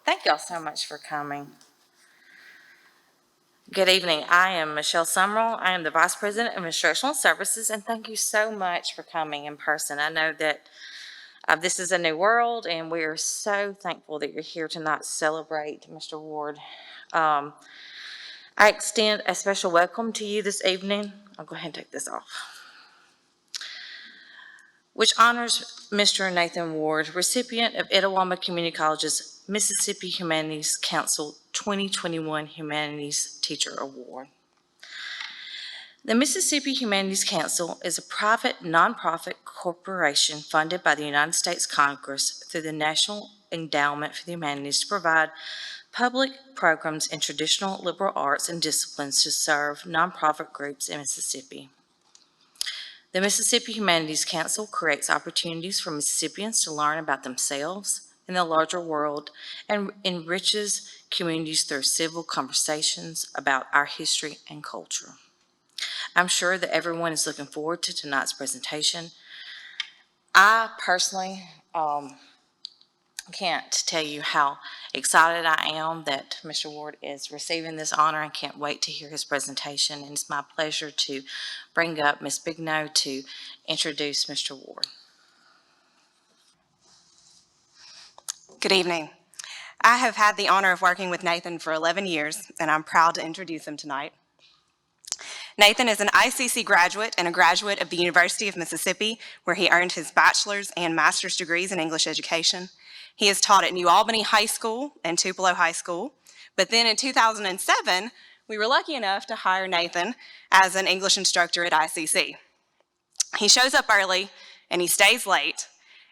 Thank y'all so much for coming. Good evening. I am Michelle Summerall. I am the Vice President of Instructional Services, and thank you so much for coming in person. I know that this is a new world, and we are so thankful that you're here tonight to celebrate Mr. Ward. I extend a special welcome to you this evening. I'll go ahead and take this off, which honors Mr. Nathan Ward, recipient of Itawamba Community College's Mississippi Humanities Council 2021 Humanities Teacher Award. The Mississippi Humanities Council is a private, nonprofit corporation funded by the United States Congress through the National Endowment for the Humanities to provide public programs in traditional liberal arts and disciplines to serve nonprofit groups in Mississippi. The Mississippi Humanities Council creates opportunities for Mississippians to learn about themselves and the larger world and enriches communities through civil conversations about our history and culture. I'm sure that everyone is looking forward to tonight's presentation. I personally can't tell you how excited I am that Mr. Ward is receiving this honor and can't wait to hear his presentation. And it's my pleasure to bring up Ms. Bigno to introduce Mr. Ward. Good evening. I have had the honor of working with Nathan for 11 years, and I'm proud to introduce him tonight. Nathan is an ICC graduate and a graduate of the University of Mississippi, where he earned his bachelor's and master's degrees in English education. He has taught at New Albany High School and Tupelo High School, but then in 2007, we were lucky enough to hire Nathan as an English instructor at ICC. He shows up early and he stays late,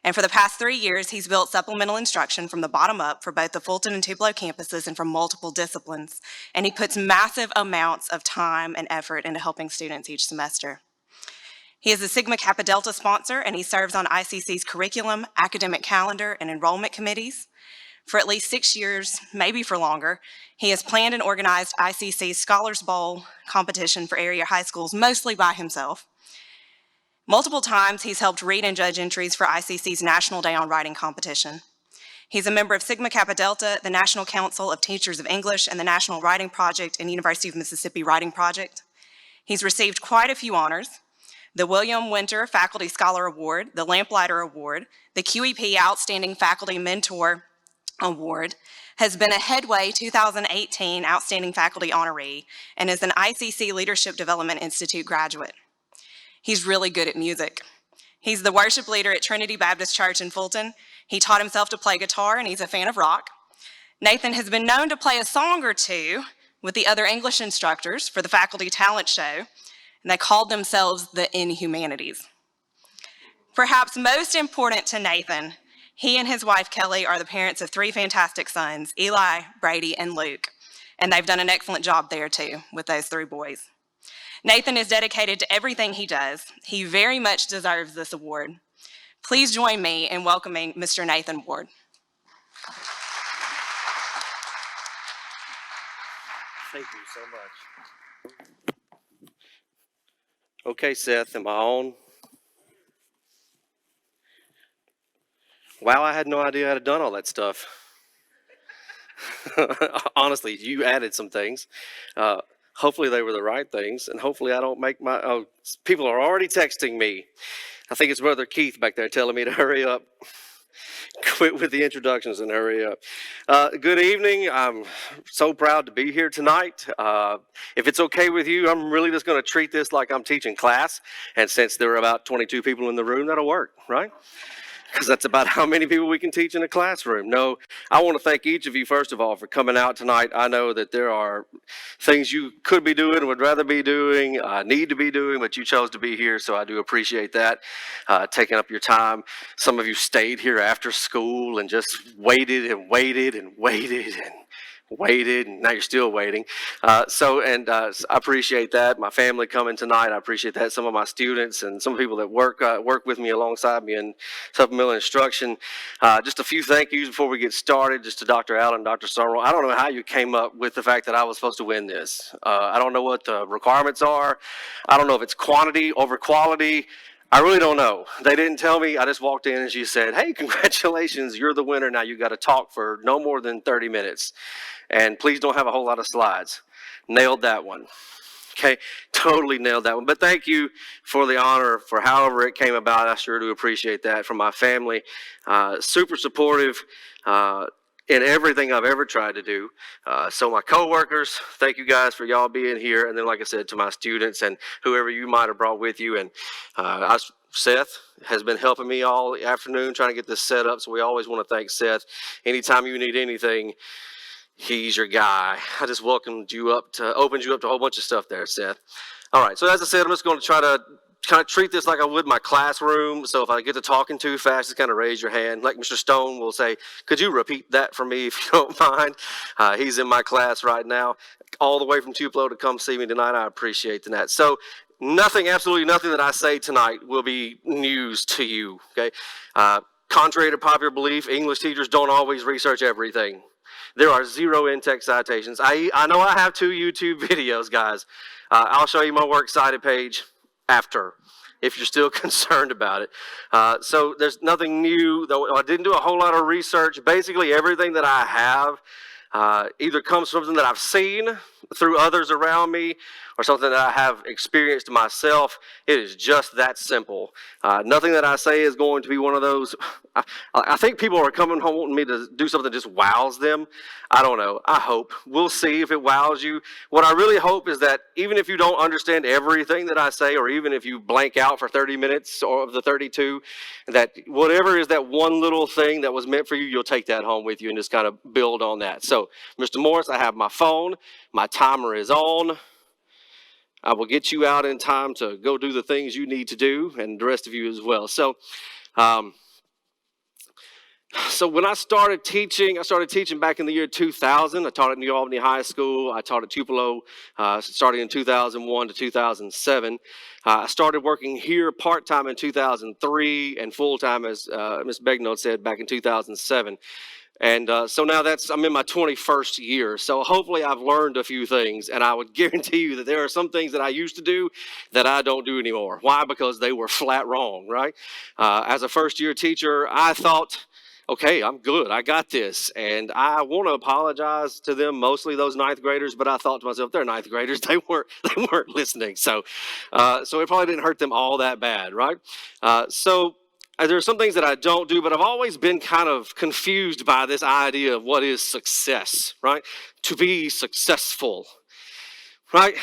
and for the past 3 years, he's built supplemental instruction from the bottom up for both the Fulton and Tupelo campuses and from multiple disciplines. And he puts massive amounts of time and effort into helping students each semester. He is a Sigma Kappa Delta sponsor, and he serves on ICC's curriculum, academic calendar, and enrollment committees. For at least 6 years, maybe for longer, he has planned and organized ICC's Scholars Bowl competition for area high schools, mostly by himself. Multiple times, he's helped read and judge entries for ICC's National Day on Writing competition. He's a member of Sigma Kappa Delta, the National Council of Teachers of English, and the National Writing Project and University of Mississippi Writing Project. He's received quite a few honors: the William Winter Faculty Scholar Award, the Lamplighter Award, the QEP Outstanding Faculty Mentor Award, has been a Headway 2018 Outstanding Faculty Honoree, and is an ICC Leadership Development Institute graduate. He's really good at music. He's the worship leader at Trinity Baptist Church in Fulton. He taught himself to play guitar, and he's a fan of rock. Nathan has been known to play a song or two with the other English instructors for the faculty talent show, and they called themselves the Humanities. Perhaps most important to Nathan, he and his wife Kelly are the parents of 3 fantastic sons, Eli, Brady, and Luke, and they've done an excellent job there too with those 3 boys. Nathan is dedicated to everything he does. He very much deserves this award. Please join me in welcoming Mr. Nathan Ward. Thank you so much. Okay, Seth, am I on? Wow, I had no idea I had done all that stuff. Honestly, you added some things. Hopefully they were the right things, and hopefully I don't make my, people are already texting me. I think it's Brother Keith back there telling me to hurry up. Quit with the introductions and hurry up. Good evening. I'm so proud to be here tonight. If it's okay with you, I'm really just going to treat this like I'm teaching class, and since there are about 22 people in the room, that'll work, right? Because that's about how many people we can teach in a classroom. No, I want to thank each of you, first of all, for coming out tonight. I know that there are things you could be doing, would rather be doing, need to be doing, but you chose to be here, so I do appreciate that, taking up your time. Some of you stayed here after school and just waited and waited and waited and waited, and now you're still waiting. I appreciate that. My family coming tonight, I appreciate that. Some of my students and some people that work with me alongside me in supplemental instruction. Just a few thank yous before we get started, just to Dr. Allen, Dr. Summerall. I don't know how you came up with the fact that I was supposed to win this. I don't know what the requirements are. I don't know if it's quantity over quality. I really don't know. They didn't tell me. I just walked in and she said, hey, congratulations, you're the winner. Now you got to talk for no more than 30 minutes. And please don't have a whole lot of slides. Nailed that one. Okay, totally nailed that one. But thank you for the honor, for however it came about. I sure do appreciate that from my family. Super supportive in everything I've ever tried to do. So my coworkers, thank you guys for y'all being here. And then, like I said, to my students and whoever you might have brought with you. And Seth has been helping me all afternoon trying to get this set up. So we always want to thank Seth. Anytime you need anything, he's your guy. I just opened you up to a whole bunch of stuff there, Seth. All right, so as I said, I'm just going to try to kind of treat this like I would my classroom. So if I get to talking too fast, just kind of raise your hand. Like Mr. Stone will say, could you repeat that for me if you don't mind? He's in my class right now, all the way from Tupelo to come see me tonight. I appreciate that. So nothing, absolutely nothing that I say tonight will be news to you, okay? Contrary to popular belief, English teachers don't always research everything. There are 0 in-text citations. I know I have 2 YouTube videos, guys. I'll show you my works cited page after, if you're still concerned about it. So there's nothing new, though I didn't do a whole lot of research. Basically, everything that I have either comes from something that I've seen through others around me or something that I have experienced myself. It is just that simple. Nothing that I say is going to be one of those. I think people are coming home wanting me to do something that just wows them. I don't know. I hope. We'll see if it wows you. What I really hope is that even if you don't understand everything that I say, or even if you blank out for 30 minutes or of the 32, that whatever is that one little thing that was meant for you, you'll take that home with you and just kind of build on that. So, Mr. Morris, I have my phone. My timer is on. I will get you out in time to go do the things you need to do, and the rest of you as well. So when I started teaching back in the year 2000. I taught at New Albany High School. I taught at Tupelo starting in 2001 to 2007. I started working here part-time in 2003 and full-time, as Ms. Begnaud said, back in 2007. And so now I'm in my 21st year. So hopefully I've learned a few things, and I would guarantee you that there are some things that I used to do that I don't do anymore. Why? Because they were flat wrong, right? As a first-year teacher, I thought, okay, I'm good. I got this. And I want to apologize to them, mostly those 9th graders, but I thought to myself, they're 9th graders. They weren't listening. So it probably didn't hurt them all that bad, right? There are some things that I don't do, but I've always been kind of confused by this idea of what is success, right? To be successful, right?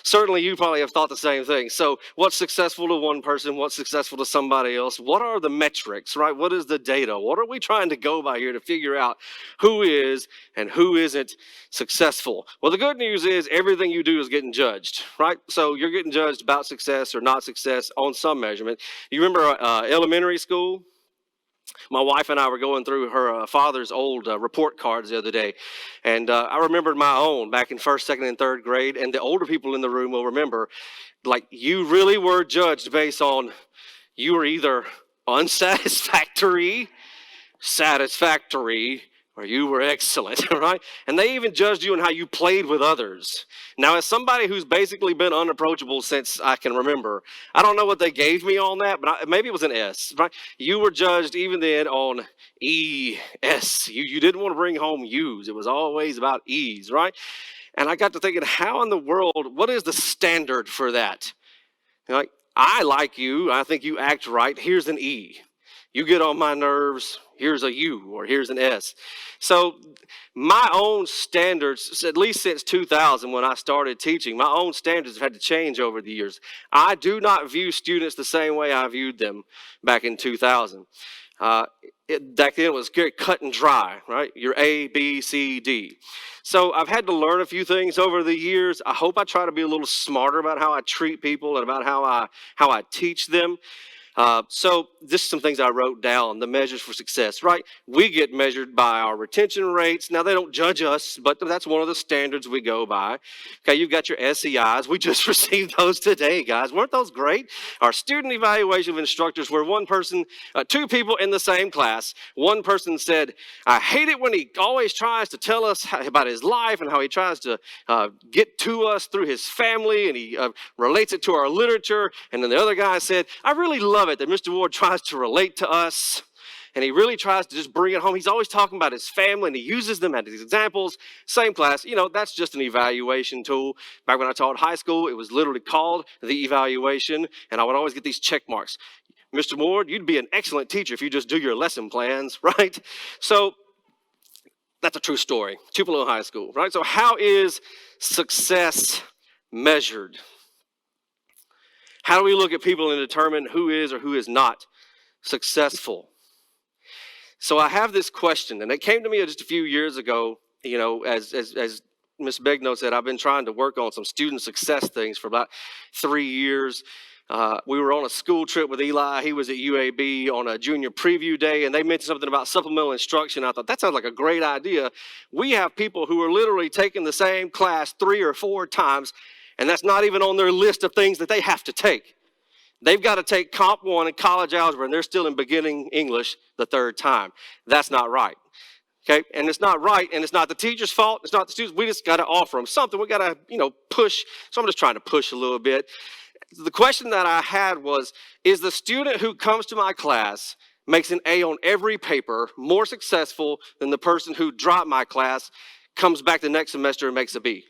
Certainly you probably have thought the same thing. So what's successful to one person? What's successful to somebody else? What are the metrics, right? What is the data? What are we trying to go by here to figure out who is and who isn't successful? Well, the good news is everything you do is getting judged, right? So you're getting judged about success or not success on some measurement. You remember elementary school? My wife and I were going through her father's old report cards the other day, and I remembered my own back in 1st, 2nd, and 3rd grade, and the older people in the room will remember, like, you really were judged based on, you were either unsatisfactory, satisfactory, or you were excellent, right? And they even judged you on how you played with others. Now, as somebody who's basically been unapproachable since I can remember, I don't know what they gave me on that, but maybe it was an S, right? You were judged even then on E-S. You didn't want to bring home U's. It was always about E's, right? And I got to thinking, how in the world, what is the standard for that? Like, I like you. I think you act right. Here's an E. You get on my nerves, here's a U, or here's an S. So my own standards, at least since 2000 when I started teaching, my own standards have had to change over the years. I do not view students the same way I viewed them back in 2000. Back then it was very cut and dry, right? You're A, B, C, D. So I've had to learn a few things over the years. I hope I try to be a little smarter about how I treat people and about how I teach them. So this is some things I wrote down, the measures for success, right? We get measured by our retention rates. Now, they don't judge us, but that's one of the standards we go by. Okay, you've got your SEIs. We just received those today, guys. Weren't those great? Our student evaluation of instructors, where one person, two people in the same class, one person said, I hate it when he always tries to tell us about his life and how he tries to get to us through his family, and he relates it to our literature. And then the other guy said, I really love it that Mr. Ward tries to relate to us, and he really tries to just bring it home. He's always talking about his family, and he uses them as examples. Same class, that's just an evaluation tool. Back when I taught high school, it was literally called the evaluation, and I would always get these check marks. Mr. Ward, you'd be an excellent teacher if you just do your lesson plans, right? So that's a true story. Tupelo High School, right? So how is success measured? How do we look at people and determine who is or who is not successful? So I have this question, and it came to me just a few years ago. As Ms. Begno said, I've been trying to work on some student success things for about 3 years. We were on a school trip with Eli. He was at UAB on a junior preview day, and they mentioned something about supplemental instruction. I thought, that sounds like a great idea. We have people who are literally taking the same class 3 or 4 times, and that's not even on their list of things that they have to take. They've got to take Comp 1 and college algebra, and they're still in beginning English the 3rd time. That's not right. Okay, and it's not right, and it's not the teacher's fault. It's not the students. We just got to offer them something. We got to, push. So I'm just trying to push a little bit. The question that I had was, is the student who comes to my class, makes an A on every paper, more successful than the person who dropped my class, comes back the next semester and makes a B?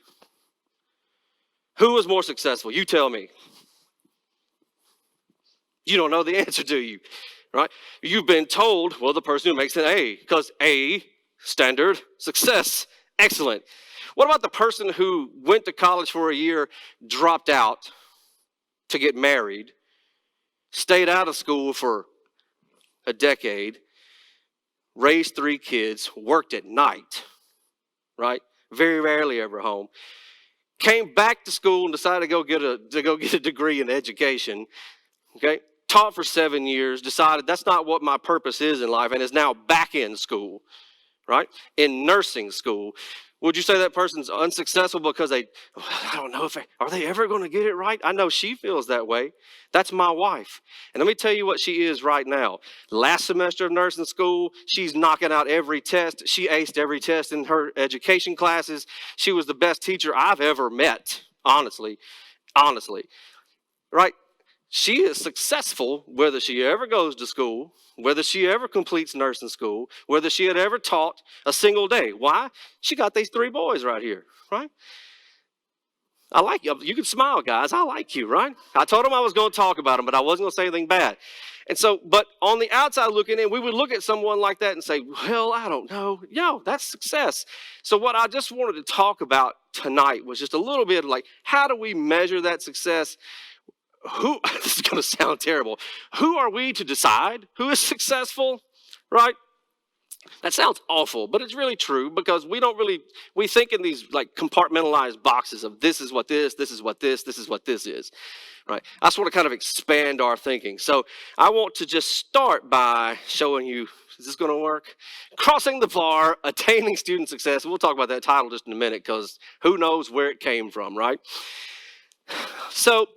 Who was more successful? You tell me. You don't know the answer, do you? Right? You've been told, well, the person who makes an A, because A, standard, success, excellent. What about the person who went to college for a year, dropped out to get married, stayed out of school for a decade, raised 3 kids, worked at night, right? Very rarely ever home. Came back to school and decided to go get a degree in education. Okay, taught for 7 years, decided that's not what my purpose is in life, and is now back in school, right? In nursing school. Would you say that person's unsuccessful because I don't know are they ever going to get it right? I know she feels that way. That's my wife. And let me tell you what she is right now. Last semester of nursing school, she's knocking out every test. She aced every test in her education classes. She was the best teacher I've ever met, honestly, right? She is successful whether she ever goes to school, whether she ever completes nursing school, whether she had ever taught a single day. Why? She got these 3 boys right here, right? I like you. You can smile, guys. I like you, right? I told them I was going to talk about them, but I wasn't going to say anything bad. And so, but on the outside looking in, we would look at someone like that and say, well, I don't know. Yo, that's success. So what I just wanted to talk about tonight was just a little bit like, how do we measure that success? This is going to sound terrible. Who are we to decide who is successful, right? That sounds awful, but it's really true, because we think in these like compartmentalized boxes of this is what this is what this is what this is, right? I just want to kind of expand our thinking. So I want to just start by showing you, is this going to work? Crossing the bar, attaining student success. We'll talk about that title just in a minute, because who knows where it came from, right? So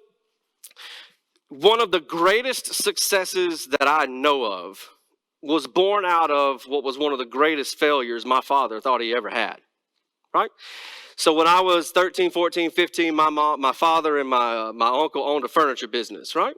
one of the greatest successes that I know of was born out of what was one of the greatest failures my father thought he ever had, right? So when I was 13, 14, 15, my father and my uncle owned a furniture business, right?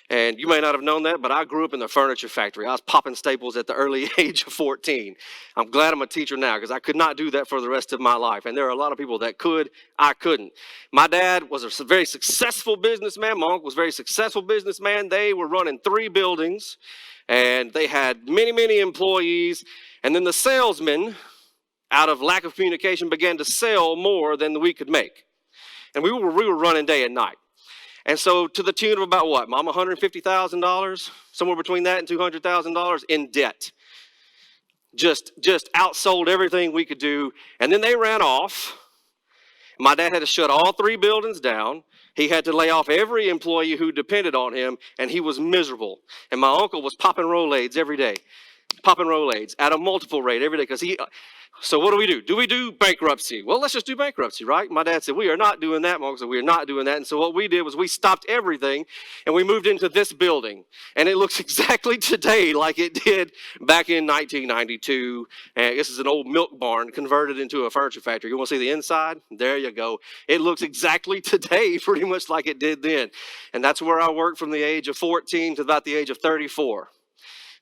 And you may not have known that, but I grew up in the furniture factory. I was popping staples at the early age of 14. I'm glad I'm a teacher now, because I could not do that for the rest of my life. And there are a lot of people that could. I couldn't. My dad was a very successful businessman. My uncle was a very successful businessman. They were running 3 buildings, and they had many, many employees. And then the salesmen, out of lack of communication, began to sell more than we could make. And we were running day and night. And so to the tune of about what, Mom, $150,000, somewhere between that and $200,000 in debt. Just outsold everything we could do. And then they ran off, My dad had to shut all 3 buildings down. He had to lay off every employee who depended on him, and he was miserable. And my uncle was popping Rolaids every day, popping Rolaids at a multiple rate every day because he. So what do we do? Do we do bankruptcy? Well, let's just do bankruptcy, right? My dad said, we are not doing that. My uncle said, we are not doing that. And so what we did was we stopped everything and we moved into this building. And it looks exactly today like it did back in 1992. And this is an old milk barn converted into a furniture factory. You want to see the inside? There you go. It looks exactly today pretty much like it did then. And that's where I worked from the age of 14 to about the age of 34.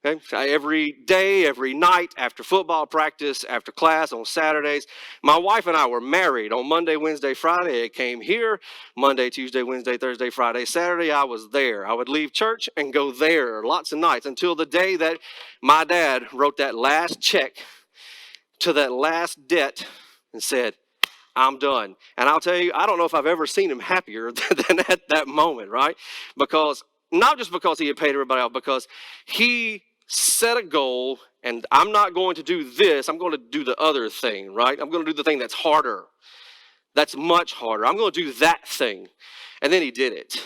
Okay? Every day, every night, after football practice, after class, on Saturdays. My wife and I were married on Monday, Wednesday, Friday. It came here Monday, Tuesday, Wednesday, Thursday, Friday, Saturday. I was there. I would leave church and go there lots of nights until the day that my dad wrote that last check to that last debt and said, I'm done. And I'll tell you, I don't know if I've ever seen him happier than at that moment, right? Because, not just because he had paid everybody off, because he set a goal, and I'm not going to do this, I'm going to do the other thing, right? I'm going to do the thing that's harder, that's much harder. I'm going to do that thing. And then he did it,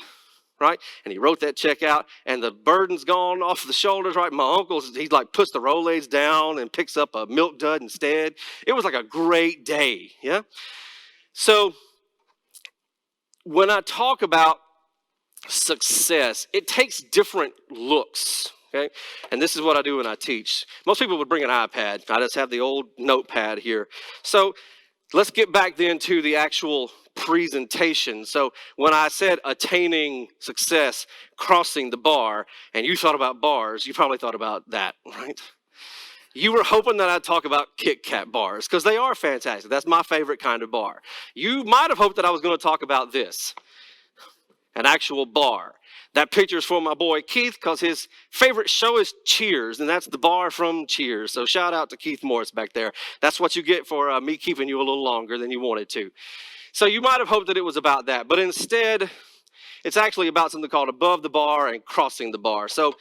right? And he wrote that check out, and the burden's gone off the shoulders, right? My uncle, he like puts the Rolaids down and picks up a milk dud instead. It was like a great day, yeah? So when I talk about success, it takes different looks. Okay, and this is what I do when I teach. Most people would bring an iPad. I just have the old notepad here. So let's get back then to the actual presentation. So when I said attaining success, crossing the bar, and you thought about bars, you probably thought about that, right? You were hoping that I'd talk about Kit Kat bars because they are fantastic. That's my favorite kind of bar. You might have hoped that I was going to talk about this, an actual bar. That picture is for my boy Keith because his favorite show is Cheers, and that's the bar from Cheers. So shout out to Keith Morris back there. That's what you get for me keeping you a little longer than you wanted to. So you might have hoped that it was about that, but instead, it's actually about something called above the bar and crossing the bar. So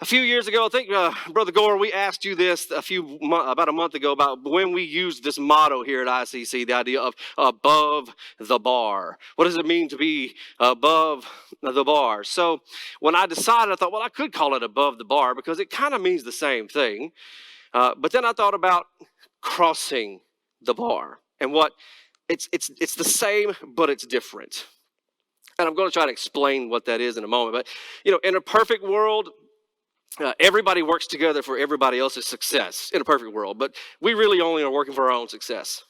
a few years ago, I think, Brother Gore, we asked you this about a month ago about when we used this motto here at ICC, the idea of above the bar. What does it mean to be above the bar? So when I decided, I thought, well, I could call it above the bar because it kind of means the same thing. But then I thought about crossing the bar and what it's the same, but it's different. And I'm going to try to explain what that is in a moment. But, you know, in a perfect world, everybody works together for everybody else's success in a perfect world, but we really only are working for our own success.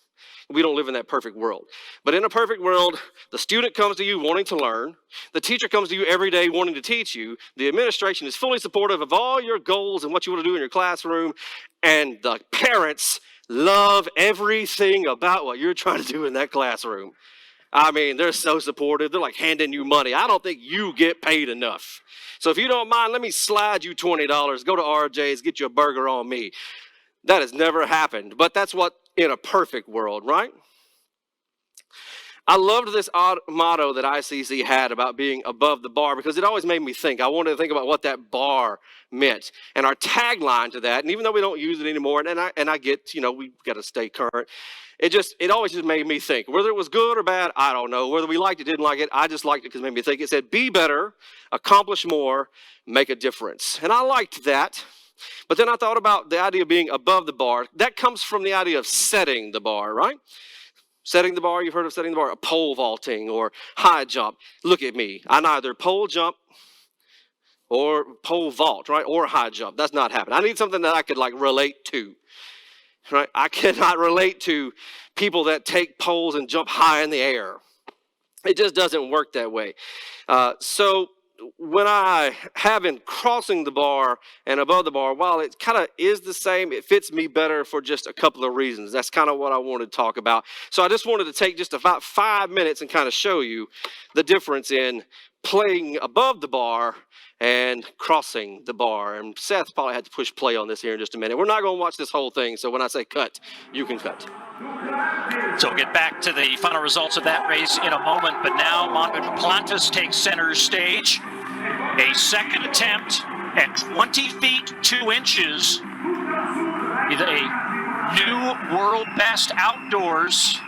We don't live in that perfect world. But in a perfect world, the student comes to you wanting to learn. The teacher comes to you every day wanting to teach you. The administration is fully supportive of all your goals and what you want to do in your classroom. And the parents love everything about what you're trying to do in that classroom. I mean, they're so supportive. They're like handing you money. I don't think you get paid enough. So if you don't mind, let me slide you $20. Go to RJ's, get you a burger on me. That has never happened, but that's what in a perfect world, right? I loved this motto that ICC had about being above the bar because it always made me think. I wanted to think about what that bar meant. And our tagline to that, and even though we don't use it anymore, and I get, you know, we've got to stay current. It always just made me think. Whether it was good or bad, I don't know. Whether we liked it, didn't like it, I just liked it because it made me think. It said, be better, accomplish more, make a difference. And I liked that. But then I thought about the idea of being above the bar. That comes from the idea of setting the bar, right? Setting the bar, you've heard of setting the bar, pole vaulting or high jump. Look at me. I neither pole jump or pole vault, right? Or high jump. That's not happening. I need something that I could like relate to, right? I cannot relate to people that take poles and jump high in the air. It just doesn't work that way. So when I have in crossing the bar and above the bar, while it kind of is the same, it fits me better for just a couple of reasons. That's kind of what I wanted to talk about. So I just wanted to take just about 5 minutes and kind of show you the difference in playing above the bar and crossing the bar. And Seth probably had to push play on this here in just a minute. We're not going to watch this whole thing, so when I say cut, you can cut. So we'll get back to the final results of that race in a moment, but now Montgomery Pontus takes center stage. A second attempt at 20 feet 2 inches. A new world best outdoors.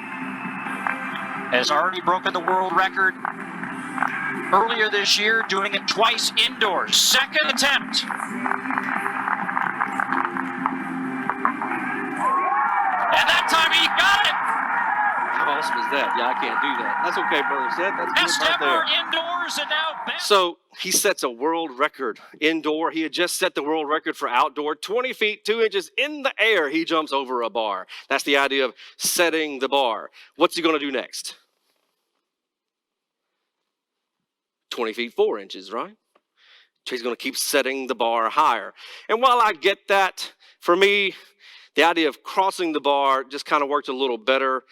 has already broken the world record earlier this year, doing it twice indoors. Second attempt. And that time he got it. How awesome is that? Yeah, I can't do that. That's okay, brother Seth. That's Best good right ever there. indoors and now best. So he sets a world record indoor. He had just set the world record for outdoor. 20 feet, 2 inches in the air, he jumps over a bar. That's the idea of setting the bar. What's he going to do next? 20 feet, 4 inches, right? He's going to keep setting the bar higher. And while I get that, for me, the idea of crossing the bar just kind of worked a little better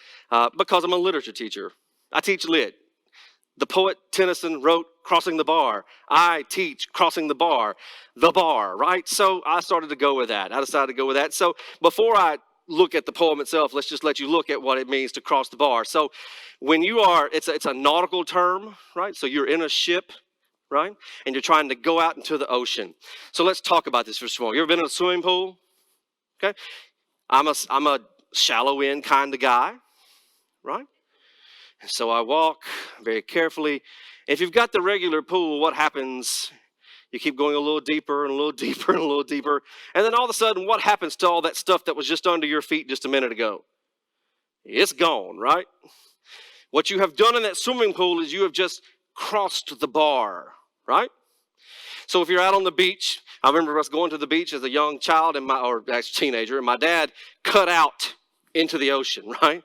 because I'm a literature teacher. I teach lit. The poet Tennyson wrote Crossing the Bar. I teach Crossing the Bar, right? So I started to go with that. I decided to go with that. So before I look at the poem itself, let's just let you look at what it means to cross the bar. So when you are, it's a nautical term, right? So you're in a ship, right? And you're trying to go out into the ocean. So let's talk about this for a moment. You ever been in a swimming pool? Okay. I'm a shallow end kind of guy, right? And so I walk very carefully. If you've got the regular pool, what happens? You keep going a little deeper and a little deeper and a little deeper. And then all of a sudden, what happens to all that stuff that was just under your feet just a minute ago? It's gone, right? What you have done in that swimming pool is you have just crossed the bar, right? So if you're out on the beach, I remember us going to the beach as a young child or as a teenager, and my dad cut out into the ocean, right?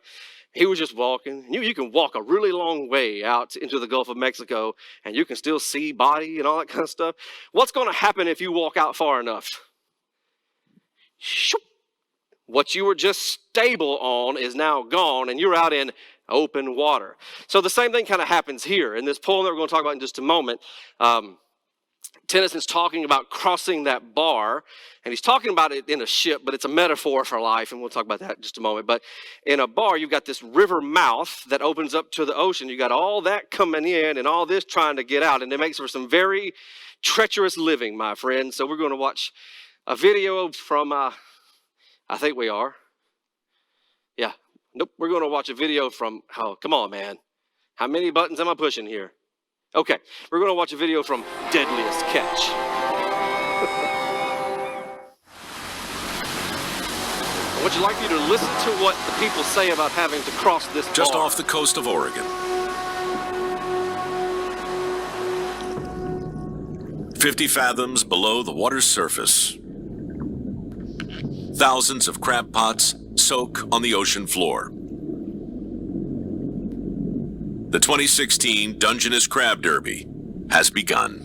He was just walking. You can walk a really long way out into the Gulf of Mexico, and you can still see body and all that kind of stuff. What's going to happen if you walk out far enough? What you were just stable on is now gone, and you're out in open water. So the same thing kind of happens here. In this poem that we're going to talk about in just a moment, Tennyson's talking about crossing that bar, and he's talking about it in a ship, but it's a metaphor for life, and we'll talk about that in just a moment. But in a bar, you've got this river mouth that opens up to the ocean. You got all that coming in and all this trying to get out, and it makes for some very treacherous living, my friend. So we're going to watch a video from, I think we are. Yeah. Nope, we're going to watch a video from, oh, come on, man. How many buttons am I pushing here? Okay, we're going to watch a video from Deadliest Catch. I would like you to listen to what the people say about having to cross this bar. Just off the coast of Oregon. 50 fathoms below the water's surface. Thousands of crab pots soak on the ocean floor. The 2016 Dungeness Crab Derby has begun.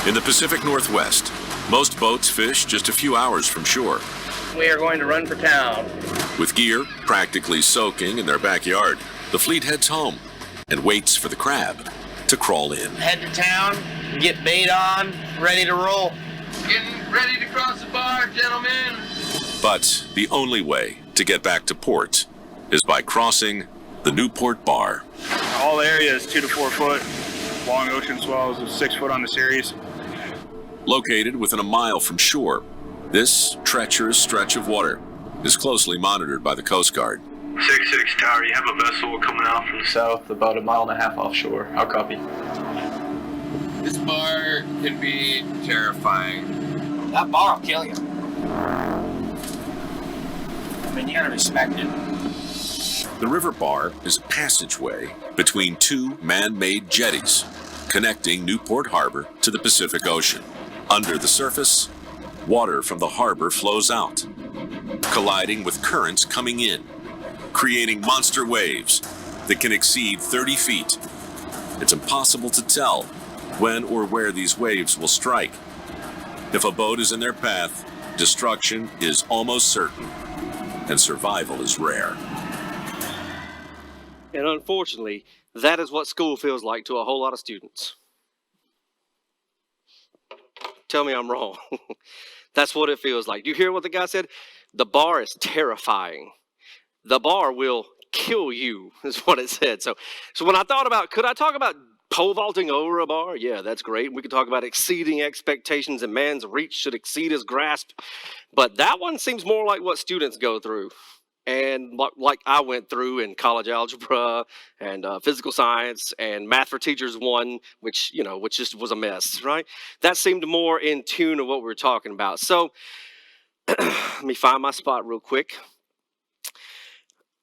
In the Pacific Northwest, most boats fish just a few hours from shore. We are going to run for town. With gear practically soaking in their backyard, the fleet heads home and waits for the crab to crawl in. Head to town, get bait on, ready to roll. Getting ready to cross the bar, gentlemen. But the only way to get back to port is by crossing the Newport Bar. All the area is 2 to 4 foot. Long ocean swells of 6 foot on the series. Located within a mile from shore, this treacherous stretch of water is closely monitored by the Coast Guard. 6-6 Tower, you have a vessel coming out from the south about 1.5 miles offshore. I'll copy. This bar can be terrifying. That bar will kill you. I mean, you gotta respect it. The river bar is a passageway between two man-made jetties connecting Newport Harbor to the Pacific Ocean. Under the surface, water from the harbor flows out, colliding with currents coming in, creating monster waves that can exceed 30 feet. It's impossible to tell when or where these waves will strike. If a boat is in their path, destruction is almost certain, and survival is rare. And unfortunately, that is what school feels like to a whole lot of students. Tell me I'm wrong. That's what it feels like. You hear what the guy said? The bar is terrifying. The bar will kill you, is what it said. So when I thought about, could I talk about pole vaulting over a bar? Yeah, that's great. We could talk about exceeding expectations and man's reach should exceed his grasp. But that one seems more like what students go through. and like I went through in college algebra and physical science and math for teachers 1, which just was a mess, right? That seemed more in tune of what we were talking about. So let me find my spot real quick.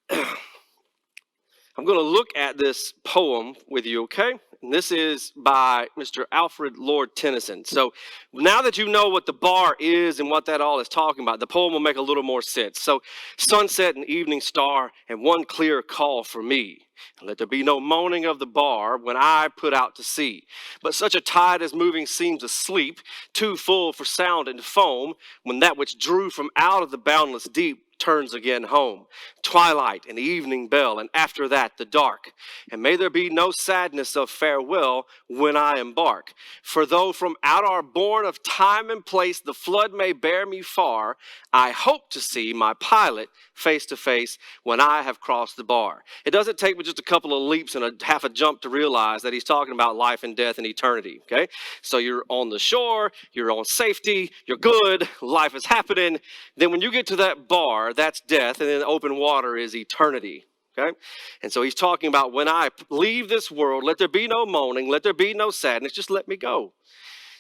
I'm going to look at this poem with you, okay? And this is by Mr. Alfred Lord Tennyson. So now that you know what the bar is and what that all is talking about, the poem will make a little more sense. So, sunset and evening star and one clear call for me. And let there be no moaning of the bar when I put out to sea. But such a tide as moving seems asleep, too full for sound and foam, when that which drew from out of the boundless deep turns again home. Twilight and evening bell, and after that the dark. And may there be no sadness of farewell when I embark. For though from out our bourne of time and place the flood may bear me far, I hope to see my pilot face to face when I have crossed the bar. It doesn't take but just a couple of leaps and a half a jump to realize that he's talking about life and death and eternity, okay? So you're on the shore, you're on safety, you're good, life is happening. Then when you get to that bar, that's death, and then open water is eternity. Okay? And so he's talking about when I leave this world, let there be no moaning, let there be no sadness, just let me go.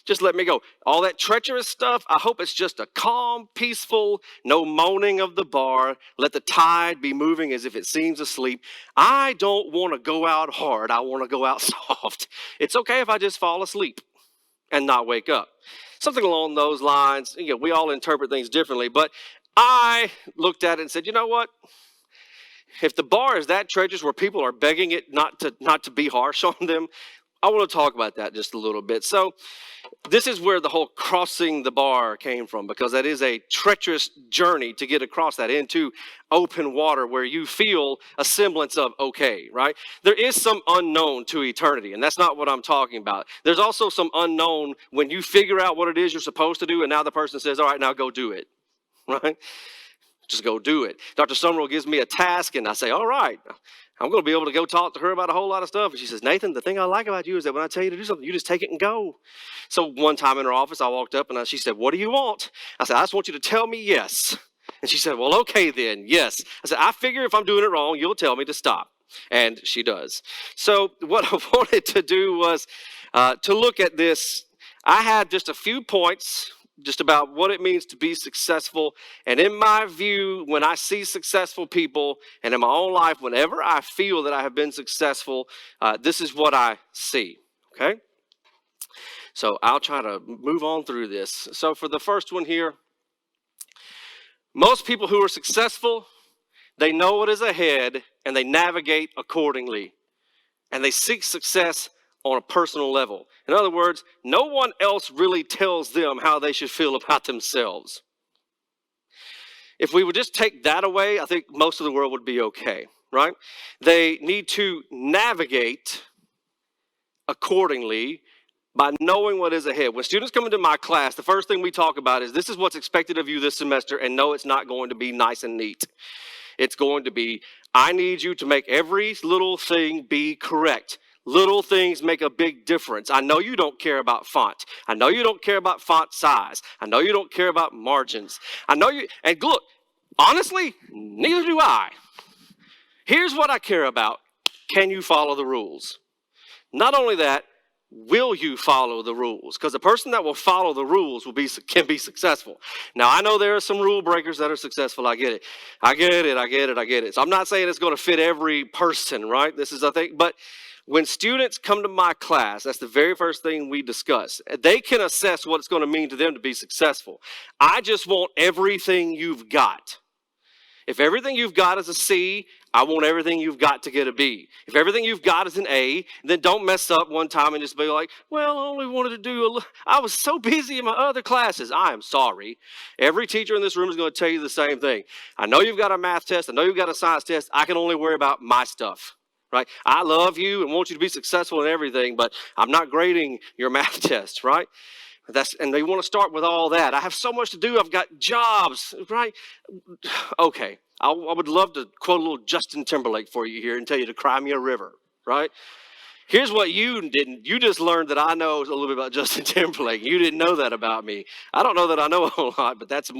Just let me go. All that treacherous stuff, I hope it's just a calm, peaceful, no moaning of the bar. Let the tide be moving as if it seems asleep. I don't want to go out hard. I want to go out soft. It's okay if I just fall asleep and not wake up. Something along those lines. We all interpret things differently, but I looked at it and said, you know what? If the bar is that treacherous where people are begging it not to be harsh on them, I want to talk about that just a little bit. So this is where the whole crossing the bar came from, because that is a treacherous journey to get across that into open water where you feel a semblance of okay, right? There is some unknown to eternity, and that's not what I'm talking about. There's also some unknown when you figure out what it is you're supposed to do, and now the person says, all right, now go do it, right? Just go do it. Dr. Summerall gives me a task, and I say, all right, I'm going to be able to go talk to her about a whole lot of stuff. And she says, Nathan, the thing I like about you is that when I tell you to do something, you just take it and go. So one time in her office, I walked up, and she said, what do you want? I said, I just want you to tell me yes. And she said, well, okay then, yes. I said, I figure if I'm doing it wrong, you'll tell me to stop. And she does. So what I wanted to do was to look at this. I had just a few points just about what it means to be successful. And in my view, when I see successful people, and in my own life, whenever I feel that I have been successful, this is what I see, okay? So I'll try to move on through this. So for the first one here, most people who are successful, they know what is ahead, and they navigate accordingly. And they seek success on a personal level. In other words, no one else really tells them how they should feel about themselves. If we would just take that away, I think most of the world would be okay, right? They need to navigate accordingly by knowing what is ahead. When students come into my class, the first thing we talk about is this is what's expected of you this semester, and no, it's not going to be nice and neat. It's going to be, I need you to make every little thing be correct. Little things make a big difference. I know you don't care about font. I know you don't care about font size. I know you don't care about margins. I know you, and look, honestly, neither do I. Here's what I care about. Can you follow the rules? Not only that, will you follow the rules? Because the person that will follow the rules can be successful. Now, I know there are some rule breakers that are successful. I get it. So I'm not saying it's going to fit every person, right? This is a thing, but when students come to my class, that's the very first thing we discuss. They can assess what it's going to mean to them to be successful. I just want everything you've got. If everything you've got is a C, I want everything you've got to get a B. If everything you've got is an A, then don't mess up one time and just be like, well, I only wanted to do I was so busy in my other classes. I am sorry. Every teacher in this room is going to tell you the same thing. I know you've got a math test. I know you've got a science test. I can only worry about my stuff. Right? I love you and want you to be successful in everything, but I'm not grading your math test, right? And they want to start with all that. I have so much to do. I've got jobs, right? Okay. I would love to quote a little Justin Timberlake for you here and tell you to cry me a river, right? Here's what you didn't. You just learned that I know a little bit about Justin Timberlake. You didn't know that about me. I don't know that I know a whole lot, but that's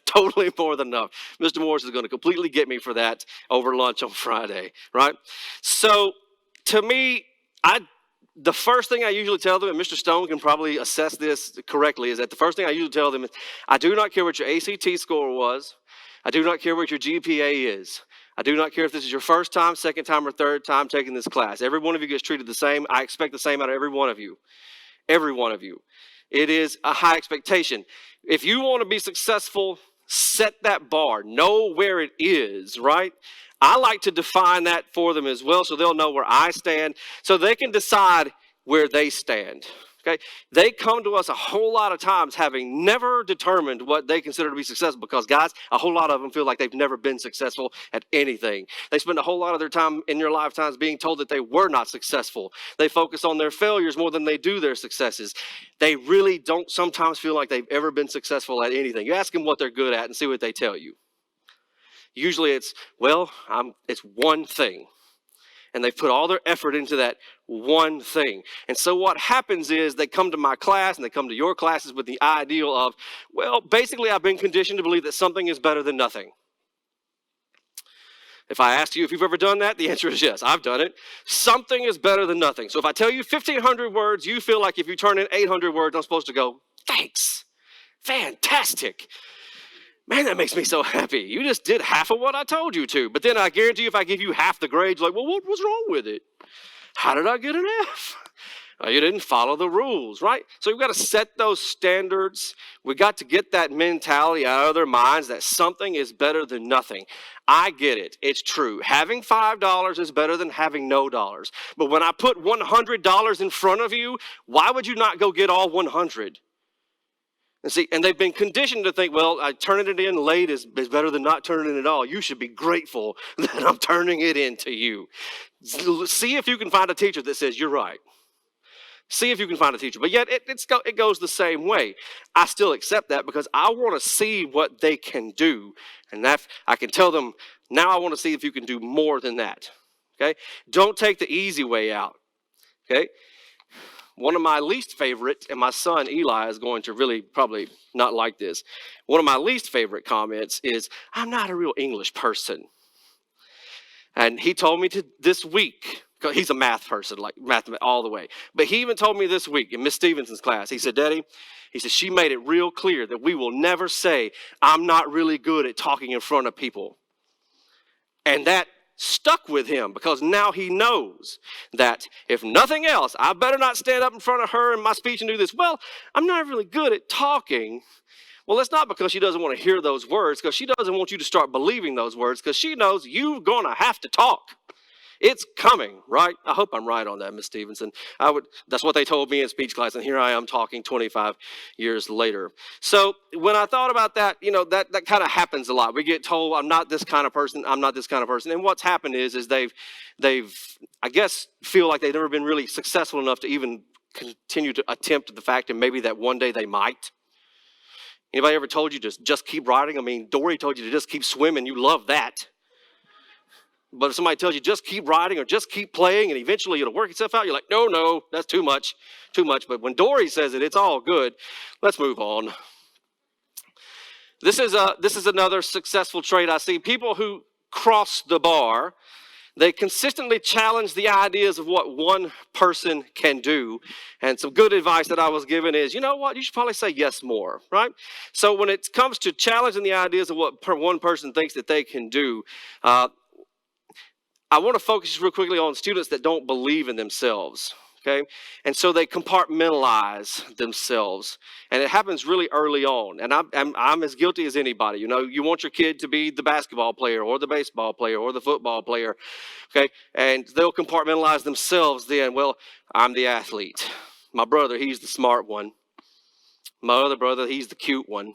totally more than enough. Mr. Morris is going to completely get me for that over lunch on Friday, right? So to me, the first thing I usually tell them, and Mr. Stone can probably assess this correctly, is that the first thing I usually tell them is, I do not care what your ACT score was. I do not care what your GPA is. I do not care if this is your first time, second time, or third time taking this class. Every one of you gets treated the same. I expect the same out of every one of you. Every one of you. It is a high expectation. If you want to be successful, set that bar. Know where it is, right? I like to define that for them as well so they'll know where I stand so they can decide where they stand. Okay, they come to us a whole lot of times having never determined what they consider to be successful because, guys, a whole lot of them feel like they've never been successful at anything. They spend a whole lot of their time in their lifetimes being told that they were not successful. They focus on their failures more than they do their successes. They really don't sometimes feel like they've ever been successful at anything. You ask them what they're good at and see what they tell you. Usually it's, it's one thing. And they've put all their effort into that one thing. And so what happens is they come to my class and they come to your classes with the ideal of, basically I've been conditioned to believe that something is better than nothing. If I ask you if you've ever done that, the answer is yes, I've done it. Something is better than nothing. So if I tell you 1,500 words, you feel like if you turn in 800 words, I'm supposed to go, thanks, fantastic. Man, that makes me so happy. You just did half of what I told you to. But then I guarantee you if I give you half the grade, you're like, what was wrong with it? How did I get an F? You didn't follow the rules, right? So we've got to set those standards. We've got to get that mentality out of their minds that something is better than nothing. I get it. It's true. Having $5 is better than having no dollars. But when I put $100 in front of you, why would you not go get all 100? And see, and they've been conditioned to think, turning it in late is better than not turning it at all. You should be grateful that I'm turning it in to you. See if you can find a teacher that says, you're right. See if you can find a teacher. But yet it goes the same way. I still accept that because I want to see what they can do. And that I can tell them, now I want to see if you can do more than that. Okay? Don't take the easy way out. Okay? One of my least favorite, and my son Eli is going to really probably not like this. One of my least favorite comments is, I'm not a real English person. And he told me this week, because he's a math person, like math all the way. But he even told me this week in Miss Stevenson's class, he said, Daddy, he said, she made it real clear that we will never say, I'm not really good at talking in front of people. And that stuck with him because now he knows that if nothing else, I better not stand up in front of her in my speech and do this. I'm not really good at talking. Well, it's not because she doesn't want to hear those words, because she doesn't want you to start believing those words, because she knows you're going to have to talk. It's coming, right? I hope I'm right on that, Miss Stevenson. That's what they told me in speech class, and here I am talking 25 years later. So when I thought about that, that kind of happens a lot. We get told, I'm not this kind of person, I'm not this kind of person. And what's happened is they've, I guess, feel like they've never been really successful enough to even continue to attempt the fact, and maybe that one day they might. Anybody ever told you just keep writing? I mean, Dory told you to just keep swimming. You love that. But if somebody tells you just keep writing or just keep playing and eventually it'll work itself out, you're like, no, that's too much. But when Dory says it, it's all good. Let's move on. This is another successful trait I see. People who cross the bar, they consistently challenge the ideas of what one person can do. And some good advice that I was given is, you know what, you should probably say yes more, right? So when it comes to challenging the ideas of what one person thinks that they can do, I want to focus real quickly on students that don't believe in themselves, okay? And so they compartmentalize themselves. And it happens really early on. And I'm as guilty as anybody. You want your kid to be the basketball player or the baseball player or the football player, okay? And they'll compartmentalize themselves then. I'm the athlete. My brother, he's the smart one. My other brother, he's the cute one,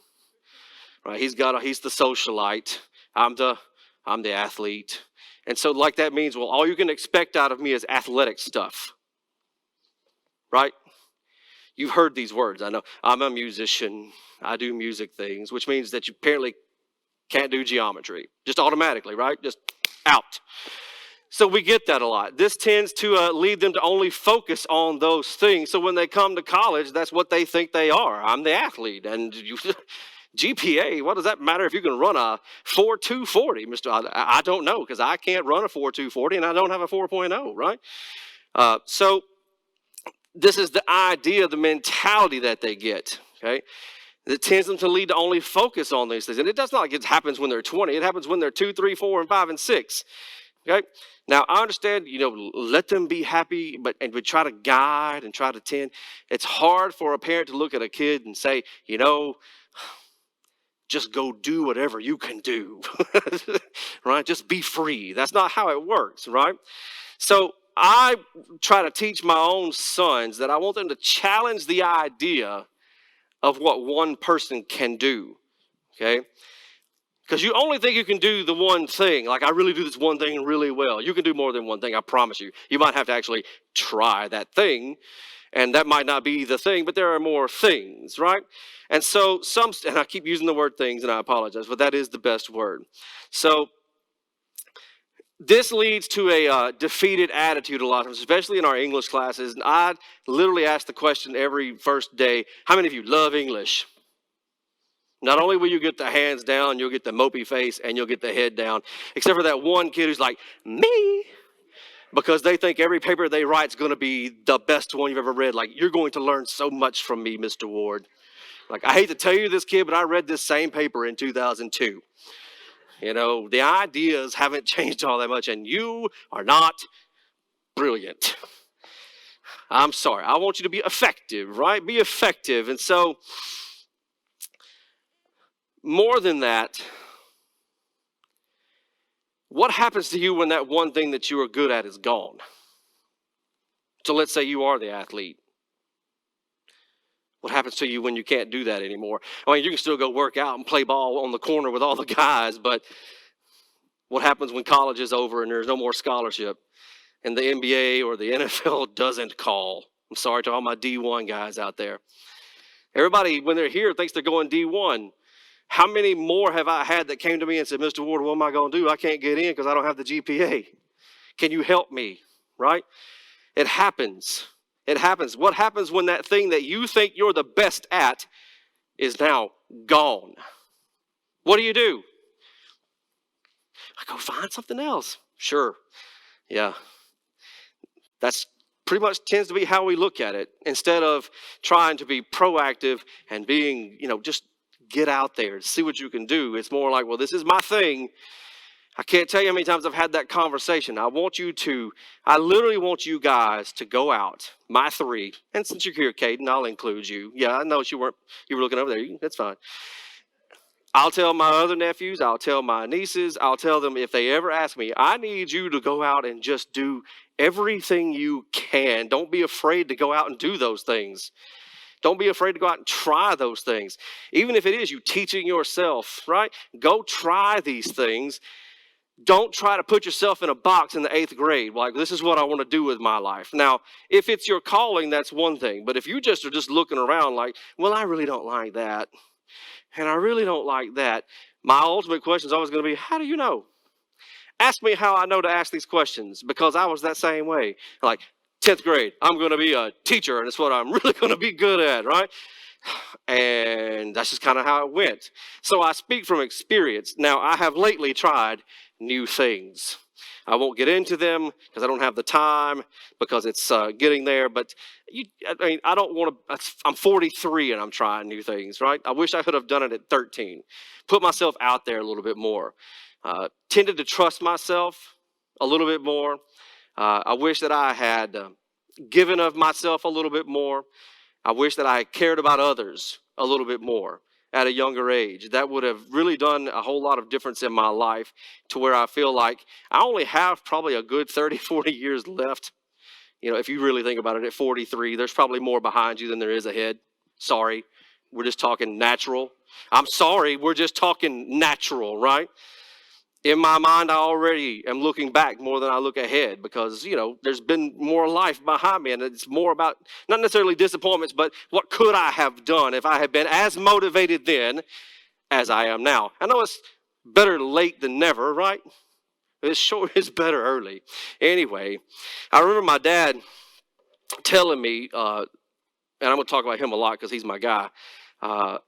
right? He's the socialite. I'm the athlete. And so that means, all you can expect out of me is athletic stuff, right? You've heard these words. I know I'm a musician. I do music things, which means that you apparently can't do geometry. Just automatically, right? Just out. So we get that a lot. This tends to lead them to only focus on those things. So when they come to college, that's what they think they are. I'm the athlete. And you, GPA, what does that matter if you can run a 4.240, Mr. I don't know, because I can't run a 4.240 and I don't have a 4.0, right? So this is the idea, the mentality that they get, okay? It tends them to lead to only focus on these things. And it does not like it happens when they're 20. It happens when they're 2, 3, 4, and 5, and 6. Okay? Now, I understand, let them be happy, but we try to guide and try to tend. It's hard for a parent to look at a kid and say, just go do whatever you can do, right? Just be free. That's not how it works, right? So I try to teach my own sons that I want them to challenge the idea of what one person can do, okay? Because you only think you can do the one thing. Like, I really do this one thing really well. You can do more than one thing, I promise you. You might have to actually try that thing, and that might not be the thing, but there are more things, right? And so and I keep using the word things, and I apologize, but that is the best word. So this leads to a defeated attitude a lot of times, especially in our English classes. And I literally ask the question every first day, how many of you love English? Not only will you get the hands down, you'll get the mopey face, and you'll get the head down, except for that one kid who's like, me, because they think every paper they write is going to be the best one you've ever read. Like, you're going to learn so much from me, Mr. Ward. Like, I hate to tell you this, kid, but I read this same paper in 2002. The ideas haven't changed all that much, and you are not brilliant. I'm sorry. I want you to be effective, right? Be effective. And so, more than that, what happens to you when that one thing that you are good at is gone? So let's say you are the athlete. What happens to you when you can't do that anymore? I mean, you can still go work out and play ball on the corner with all the guys, but what happens when college is over and there's no more scholarship and the NBA or the NFL doesn't call? I'm sorry to all my D1 guys out there. Everybody, when they're here, thinks they're going D1. How many more have I had that came to me and said, Mr. Ward, what am I going to do? I can't get in because I don't have the GPA. Can you help me? Right? It happens. It happens. What happens when that thing that you think you're the best at is now gone? What do? I go find something else. Sure. Yeah. That's pretty much tends to be how we look at it. Instead of trying to be proactive and being, just get out there, see what you can do. It's more like, well, this is my thing. I can't tell you how many times I've had that conversation. I literally want you guys to go out, my 3, and since you're here, Caden, I'll include you. Yeah, I know you were looking over there. That's fine. I'll tell my other nephews, I'll tell my nieces, I'll tell them if they ever ask me, I need you to go out and just do everything you can. Don't be afraid to go out and do those things. Don't be afraid to go out and try those things. Even if it is you teaching yourself, right? Go try these things. Don't try to put yourself in a box in the 8th grade. Like, this is what I want to do with my life. Now, if it's your calling, that's one thing. But if you just are just looking around like, well, I really don't like that. And I really don't like that. My ultimate question is always going to be, how do you know? Ask me how I know to ask these questions, because I was that same way. Like, 10th grade, I'm going to be a teacher, and it's what I'm really going to be good at, right? And that's just kind of how it went. So I speak from experience. Now, I have lately tried new things. I won't get into them because I don't have the time, because it's getting there. But I don't want to. I'm 43 and I'm trying new things, right? I wish I could have done it at 13. Put myself out there a little bit more. Tended to trust myself a little bit more. I wish that I had given of myself a little bit more. I wish that I had cared about others a little bit more at a younger age. That would have really done a whole lot of difference in my life, to where I feel like I only have probably a good 30, 40 years left. If you really think about it, at 43, there's probably more behind you than there is ahead. Sorry, we're just talking natural. I'm sorry, we're just talking natural, right? In my mind, I already am looking back more than I look ahead, because, there's been more life behind me, and it's more about not necessarily disappointments, but what could I have done if I had been as motivated then as I am now. I know it's better late than never, right? It's better early. Anyway, I remember my dad telling me, and I'm going to talk about him a lot because he's my guy.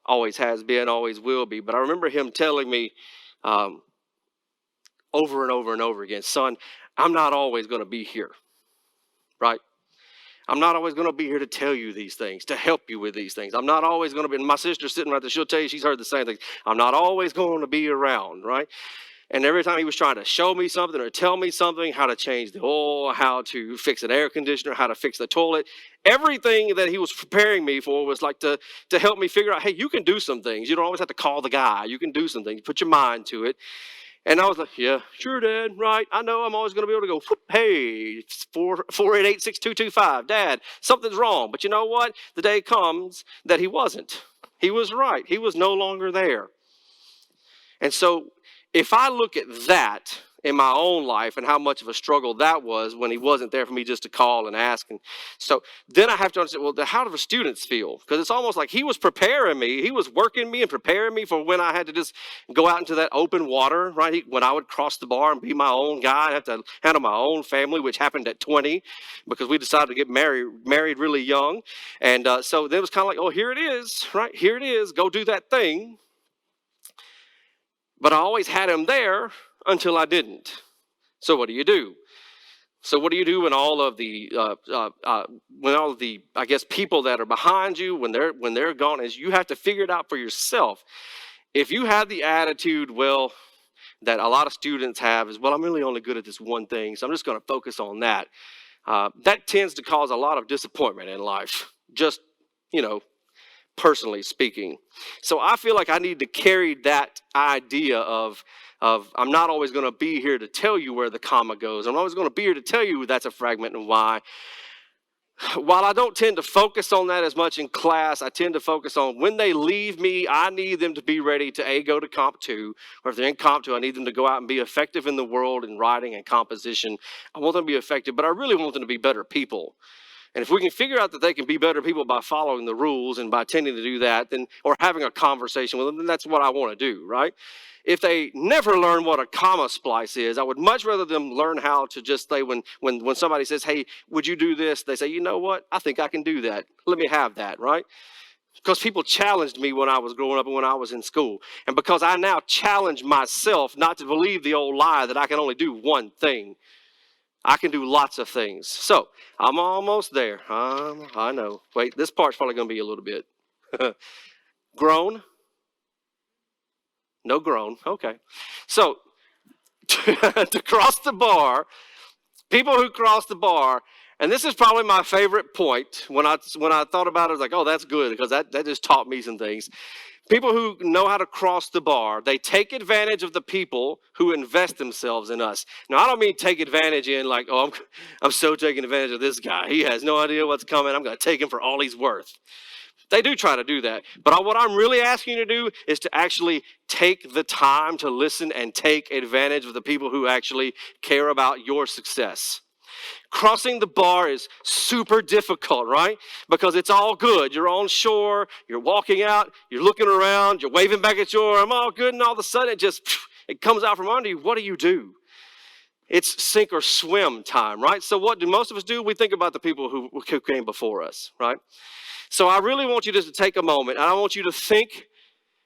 Always has been, always will be. But I remember him telling me over and over and over again, son, I'm not always going to be here, right? I'm not always going to be here to tell you these things, to help you with these things. I'm not always going to be, and my sister's sitting right there, she'll tell you she's heard the same thing. I'm not always going to be around, right? And every time he was trying to show me something or tell me something, how to change the oil, how to fix an air conditioner, how to fix the toilet, everything that he was preparing me for was like to help me figure out, hey, you can do some things. You don't always have to call the guy. You can do some things. Put your mind to it. And I was like, yeah, sure, Dad, right. I know I'm always going to be able to go, whoop, hey, 488-6225, Dad, something's wrong. But you know what? The day comes that he wasn't. He was right. He was no longer there. And so if I look at that in my own life and how much of a struggle that was when he wasn't there for me just to call and ask. And so then I have to understand, well, how do the students feel? Because it's almost like he was preparing me. He was working me and preparing me for when I had to just go out into that open water, right? When I would cross the bar and be my own guy and have to handle my own family, which happened at 20 because we decided to get married really young. And so then it was kind of like, oh, here it is, right? Here it is. Go do that thing. But I always had him there until I didn't. So what do you do? So what do you do when all of the I guess people that are behind you when they're gone? Is you have to figure it out for yourself. If you have the attitude, well, that a lot of students have is, well, I'm really only good at this one thing, so I'm just going to focus on that. That tends to cause a lot of disappointment in life. Just personally speaking. So I feel like I need to carry that idea of I'm not always going to be here to tell you where the comma goes. I'm always going to be here to tell you that's a fragment and why. While I don't tend to focus on that as much in class, I tend to focus on when they leave me, I need them to be ready to go to Comp 2, or if they're in Comp 2, I need them to go out and be effective in the world in writing and composition. I want them to be effective, but I really want them to be better people. And if we can figure out that they can be better people by following the rules and by tending to do that, then or having a conversation with them, then that's what I want to do, right? If they never learn what a comma splice is, I would much rather them learn how to just say when somebody says, hey, would you do this? They say, you know what? I think I can do that. Let me have that, right? Because people challenged me when I was growing up and when I was in school. And because I now challenge myself not to believe the old lie that I can only do one thing. I can do lots of things. So I'm almost there. I know. Wait, this part's probably going to be a little bit. Grown? No groan. Okay. So to cross the bar, people who cross the bar, and this is probably my favorite point when I thought about it, I was like, oh, that's good because that just taught me some things. People who know how to cross the bar, they take advantage of the people who invest themselves in us. Now, I don't mean take advantage in like, oh, I'm so taking advantage of this guy. He has no idea what's coming. I'm going to take him for all he's worth. They do try to do that. But what I'm really asking you to do is to actually take the time to listen and take advantage of the people who actually care about your success. Crossing the bar is super difficult, right? Because it's all good. You're on shore, you're walking out, you're looking around, you're waving back at shore, I'm all good, and all of a sudden it comes out from under you. What do? It's sink or swim time, right? So what do most of us do? We think about the people who came before us, right? So I really want you just to take a moment, and I want you to think,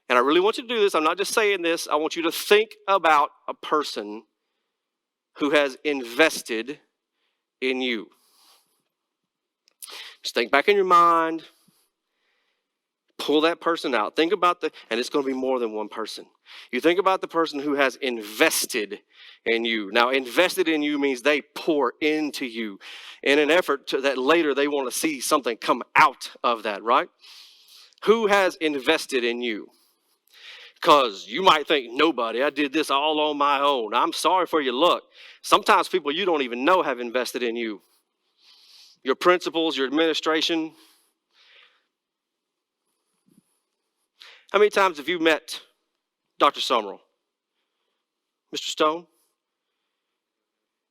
and I really want you to do this, I'm not just saying this, I want you to think about a person who has invested in you. Just think back in your mind, pull that person out. Think about and it's going to be more than one person. You think about the person who has invested in you. Now, invested in you means they pour into you in an effort that later they want to see something come out of that, right? Who has invested in you? Because you might think, nobody, I did this all on my own. I'm sorry for your luck. Sometimes people you don't even know have invested in you. Your principals, your administration. How many times have you met Dr. Summerall? Mr. Stone?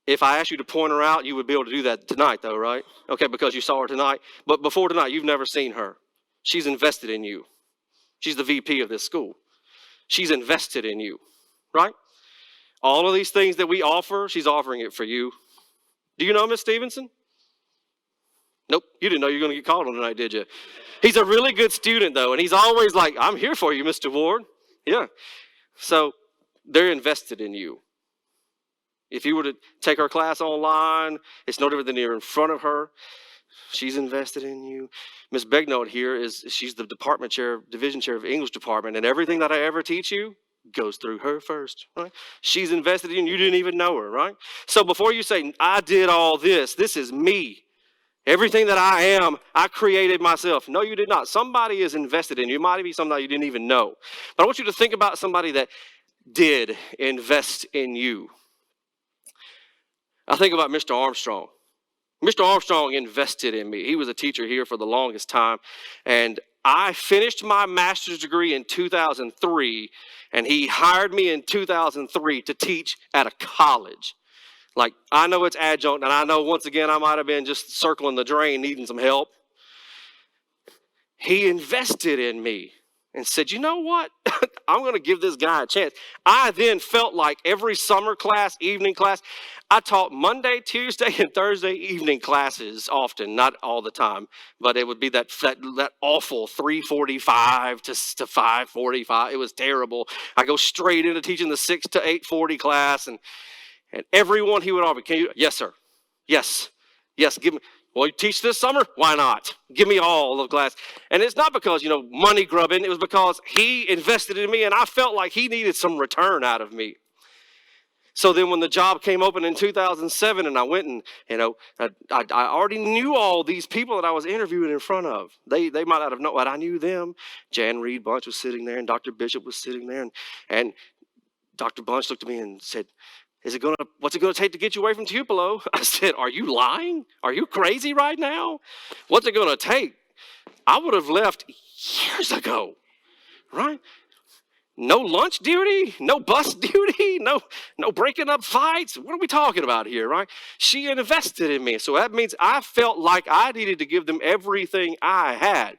If I asked you to point her out, you would be able to do that tonight though, right? Okay, because you saw her tonight. But before tonight, you've never seen her. She's invested in you. She's the VP of this school. She's invested in you, right? All of these things that we offer, she's offering it for you. Do you know Miss Stevenson? Nope, you didn't know you were going to get called on tonight, did you? He's a really good student, though, and he's always like, I'm here for you, Mr. Ward. Yeah. So they're invested in you. If you were to take her class online, it's no different than you're in front of her. She's invested in you. Miss Begnaud here she's the department chair, division chair of English department, and everything that I ever teach you goes through her first, right? She's invested in you. You didn't even know her, right? So before you say, I did all this is me. Everything that I am, I created myself. No, you did not. Somebody is invested in you. It might be somebody you didn't even know. But I want you to think about somebody that did invest in you. I think about Mr. Armstrong. Mr. Armstrong invested in me. He was a teacher here for the longest time. And I finished my master's degree in 2003, and he hired me in 2003 to teach at a college. Like, I know it's adjunct, and I know, once again, I might have been just circling the drain, needing some help. He invested in me and said, you know what? I'm going to give this guy a chance. I then felt like every summer class, evening class, I taught Monday, Tuesday, and Thursday evening classes often, not all the time, but it would be that awful 3:45 to 5:45. It was terrible. I go straight into teaching the 6 to 8:40 class, and everyone he would offer, yes, sir. Yes, give me. Well, you teach this summer? Why not? Give me all of class. And it's not because, money grubbing. It was because he invested in me, and I felt like he needed some return out of me. So then when the job came open in 2007, and I went and, I already knew all these people that I was interviewing in front of. They might not have known, but I knew them. Jan Reed Bunch was sitting there, and Dr. Bishop was sitting there. And Dr. Bunch looked at me and said, what's it gonna take to get you away from Tupelo? I said, are you lying? Are you crazy right now? What's it gonna take? I would have left years ago, right? No lunch duty, no bus duty, no breaking up fights. What are we talking about here, right? She invested in me. So that means I felt like I needed to give them everything I had.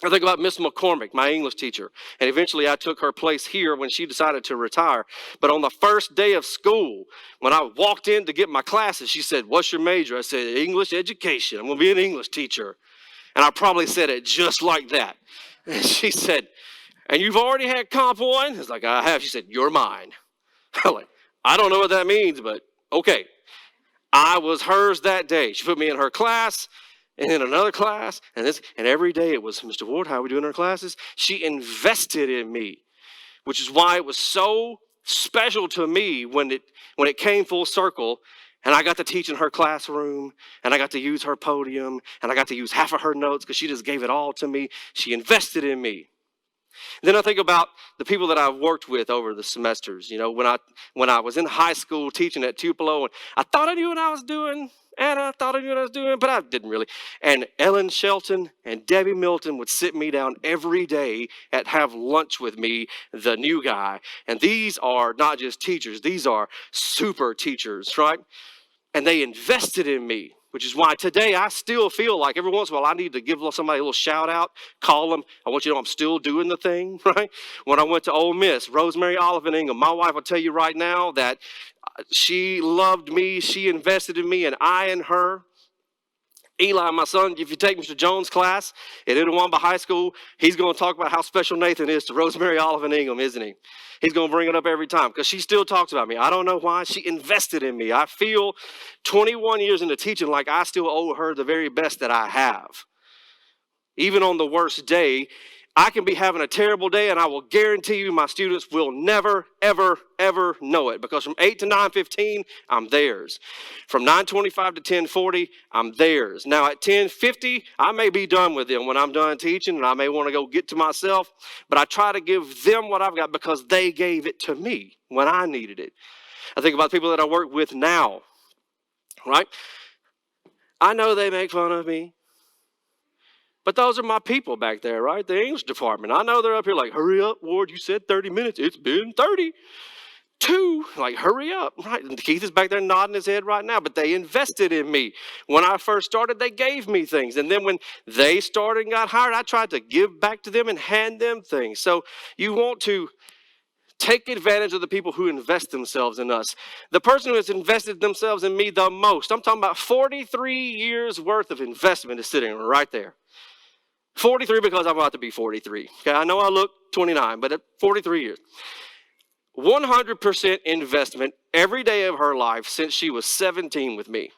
I think about Miss McCormick, my English teacher, and eventually I took her place here when she decided to retire. But on the first day of school, when I walked in to get my classes, she said, what's your major? I said, English education. I'm going to be an English teacher. And I probably said it just like that. And she said, and you've already had comp one? I was like, I have. She said, you're mine. I'm like, I don't know what that means, but okay. I was hers that day. She put me in her class, and in another class, and every day it was, Mr. Ward, how are we doing our classes? She invested in me, which is why it was so special to me when it came full circle, and I got to teach in her classroom, and I got to use her podium, and I got to use half of her notes because she just gave it all to me. She invested in me. Then I think about the people that I've worked with over the semesters. When I was in high school teaching at Tupelo, and I thought I knew what I was doing. And I thought I knew what I was doing, but I didn't really. And Ellen Shelton and Debbie Milton would sit me down every day and have lunch with me, the new guy. And these are not just teachers. These are super teachers, right? And they invested in me, which is why today I still feel like every once in a while I need to give somebody a little shout out, call them. I want you to know I'm still doing the thing, right? When I went to Ole Miss, Rosemary Olive Ingham, my wife will tell you right now that she loved me, she invested in me, and I in her. Eli, my son, if you take Mr. Jones' class at Itawamba High School, he's going to talk about how special Nathan is to Rosemary Olive Ingham, isn't he? He's going to bring it up every time because she still talks about me. I don't know why. She invested in me. I feel 21 years into teaching like I still owe her the very best that I have. Even on the worst day, I can be having a terrible day, and I will guarantee you my students will never, ever, ever know it, because from 8 to 9:15, I'm theirs. From 9:25 to 10:40, I'm theirs. Now at 10:50, I may be done with them when I'm done teaching, and I may want to go get to myself, but I try to give them what I've got because they gave it to me when I needed it. I think about the people that I work with now, right? I know they make fun of me. But those are my people back there, right? The English department. I know they're up here like, hurry up, Ward, you said 30 minutes. It's been 32. Like, hurry up, right? And Keith is back there nodding his head right now. But they invested in me. When I first started, they gave me things. And then when they started and got hired, I tried to give back to them and hand them things. So you want to take advantage of the people who invest themselves in us. The person who has invested themselves in me the most, I'm talking about 43 years worth of investment is sitting right there. 43 because I'm about to be 43. Okay, I know I look 29, but at 43 years. 100% investment every day of her life since she was 17 with me.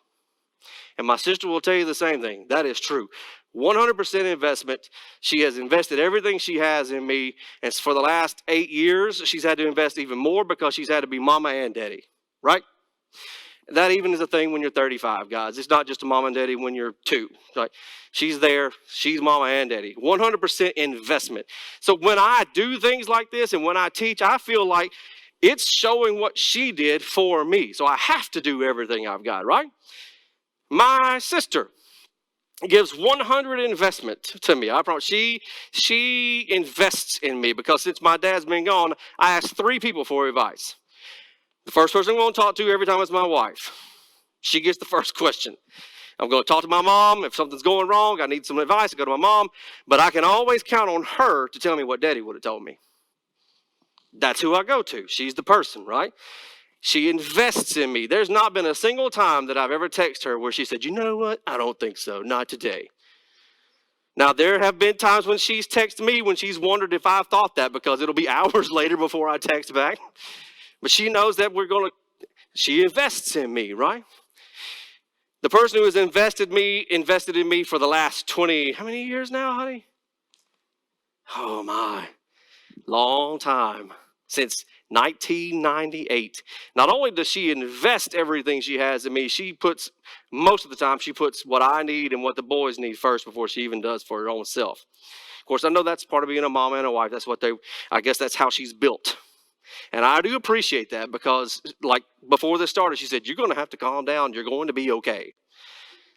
And my sister will tell you the same thing. That is true. 100% investment. She has invested everything she has in me. And for the last 8 years, she's had to invest even more because she's had to be mama and daddy, right? That even is a thing when you're 35, guys. It's not just a mama and daddy when you're 2. Like, she's there. She's mama and daddy. 100% investment. So when I do things like this and when I teach, I feel like it's showing what she did for me. So I have to do everything I've got, right? My sister gives 100 investment to me. I promise. She invests in me because since my dad's been gone, I asked 3 people for advice. The first person I'm going to talk to every time is my wife. She gets the first question. I'm going to talk to my mom. If something's going wrong, I need some advice, I go to my mom. But I can always count on her to tell me what Daddy would have told me. That's who I go to. She's the person, right? She invests in me. There's not been a single time that I've ever texted her where she said, you know what? I don't think so. Not today. Now, there have been times when she's texted me when she's wondered if I've thought that because it'll be hours later before I text back. But she knows that she invests in me, right? The person who has invested in me for the last 20, how many years now, honey? Oh my, long time. Since 1998. Not only does she invest everything she has in me, most of the time she puts what I need and what the boys need first before she even does for her own self. Of course, I know that's part of being a mom and a wife. I guess that's how she's built. And I do appreciate that because, like, before this started, she said, you're going to have to calm down. You're going to be okay.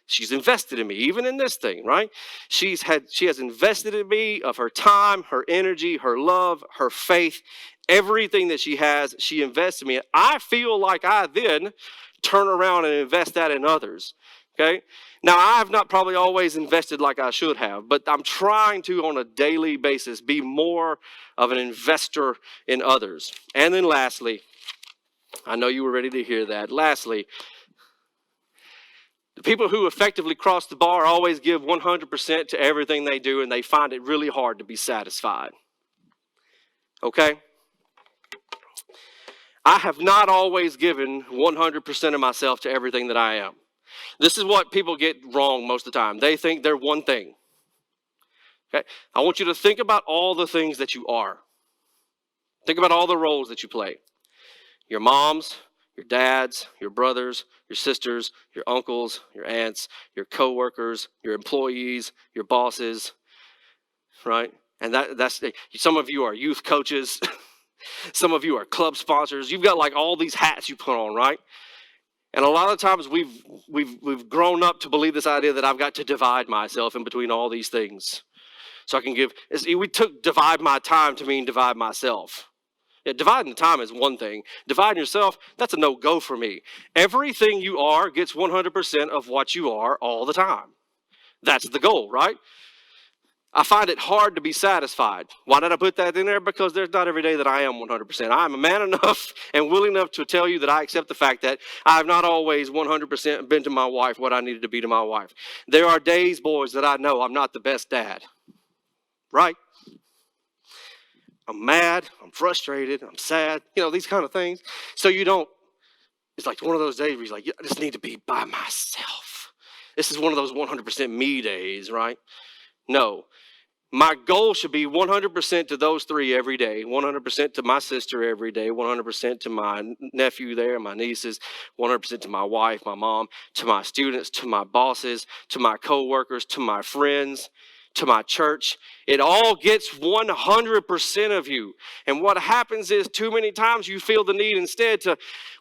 She's invested in me, even in this thing, right? She has invested in me of her time, her energy, her love, her faith, everything that she has, she invests in me. I feel like I then turn around and invest that in others, okay? Now, I have not probably always invested like I should have, but I'm trying to, on a daily basis, be more of an investor in others. And then lastly, I know you were ready to hear that. Lastly, the people who effectively cross the bar always give 100% to everything they do, and they find it really hard to be satisfied. Okay? I have not always given 100% of myself to everything that I am. This is what people get wrong most of the time. They think they're one thing. Okay? I want you to think about all the things that you are. Think about all the roles that you play. Your moms, your dads, your brothers, your sisters, your uncles, your aunts, your coworkers, your employees, your bosses, right? And that's some of you are youth coaches. Some of you are club sponsors. You've got like all these hats you put on, right? And a lot of times we've grown up to believe this idea that I've got to divide myself in between all these things. So I can we took divide my time to mean divide myself. Yeah, dividing the time is one thing. Dividing yourself, that's a no-go for me. Everything you are gets 100% of what you are all the time. That's the goal, right? I find it hard to be satisfied. Why did I put that in there? Because there's not every day that I am 100%. I'm a man enough and willing enough to tell you that I accept the fact that I have not always 100% been to my wife what I needed to be to my wife. There are days, boys, that I know I'm not the best dad. Right? I'm mad, I'm frustrated, I'm sad, these kind of things. So it's like one of those days where he's like, I just need to be by myself. This is one of those 100% me days, right? No. My goal should be 100% to those 3 every day, 100% to my sister every day, 100% to my nephew there, my nieces, 100% to my wife, my mom, to my students, to my bosses, to my coworkers, to my friends, to my church. It all gets 100% of you. And what happens is too many times you feel the need instead to,